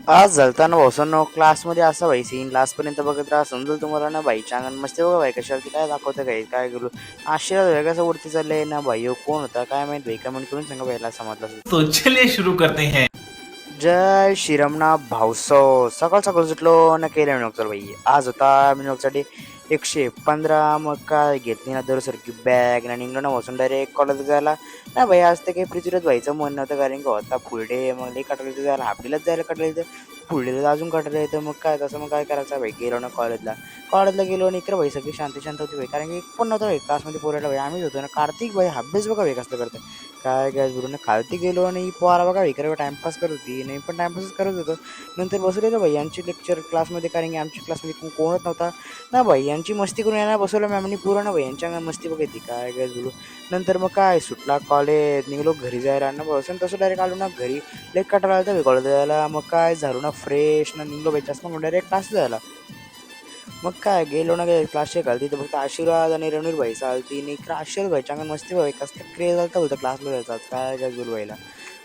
आज झालताना भाऊसांनो क्लासमध्ये असं भाई सीन लास्टपर्यंत बघत राहा समजेल तुम्हाला ना भाई चांगलं मस्त बघा भाई कशावरती काय दाखवतं काय काय गेलो आश्चर्य वेगळं कसं वरती चाललंय ना भाई हो कोण होता काय माहित भाई कमेंट करून सांगा भाईला समजलं असेल. तो चलिए शुरू करते हैं। जय श्रीरामना भाऊसो सकाळ सकाळ सुटलो न केलं मिळवचं भाई आज होता मिळवसाठी 115 मग काय घेतली ना दरसारखी बॅग ना निघलो ना बसून डायरेक्ट कॉलेज जायला ना भाई आज तर काही पृथ्वीराज व्हायचं मन नव्हतं कारण की होता फुल डे मग लई कटलं जायला हाफडीलाच जायला कटलं पुढे अजून कटलं येतं मग काय तसं मग काय करायचं भाई गेलो ना कॉलेजला गेलो आणि इकडे भाई सगळी शांती शांत होती भाई कारण की एक पण नव्हतं भाई क्लासमध्ये पोरायला भाई आम्हीच होतो ना कार्तिक भाई अभ्यास बघा भाई कसं करतं काय गॅस भरून खालती गेलो आणि पोरा बघा इकडे टाइमपास करत होती नाही पण टाइमपासच करत होतो नंतर बसलेलो भाई यांची लेक्चर क्लासमध्ये कारण की आमच्या क्लासमध्ये कोणच नव्हता ना भाई यांची मस्ती करून यांना बसवलं मॅमनी पूर्ण भाई यांच्या मस्ती बघायची काय गॅस बोलू नंतर मग काय सुटला कॉलेज निघलो घरी जायला ना बसून तसं डायरेक्ट आलो ना घरी लेट कटाळा आला कॉलेज जायला मग काय झालो ना फ्रेश ना निघलो भाई चष्मा मग डायरेक्ट क्लास जायला मग काय गेलो ना काय क्लास घालती तर फक्त आशीर्वाद आणि रणवीर भाई चालती नाही तर आशीर्वाद भाई चांगला मस्ती भाई कसं क्रेज झालं होतं क्लासला जायचा काय काय बोल व्हायला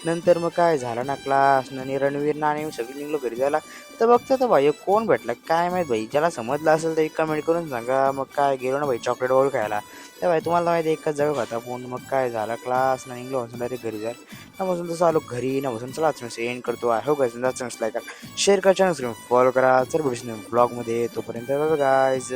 नंतर मग काय झालं ना क्लास आणि रणवीर ना आणि सगळी निघलो घरी जायला तर बघतो तर भाई कोण भेटला काय माहित भाई ज्याला समजलं असेल तर एक कमेंट करून सांगा मग काय गेलो ना भाई चॉकलेट बॉल खायला तर भाई तुम्हाला माहिती एकच जागा खाता फोन मग काय झाला क्लास ना निघलो बसून डायरेक्ट घरी जायला ना बसून तसं आलो घरी ना बसून चला एंड करतो आय हो गाईज लाईक शेअर करा चॅनल फॉलो करा चल भेटू ब्लॉगमध्ये तोपर्यंत गाईज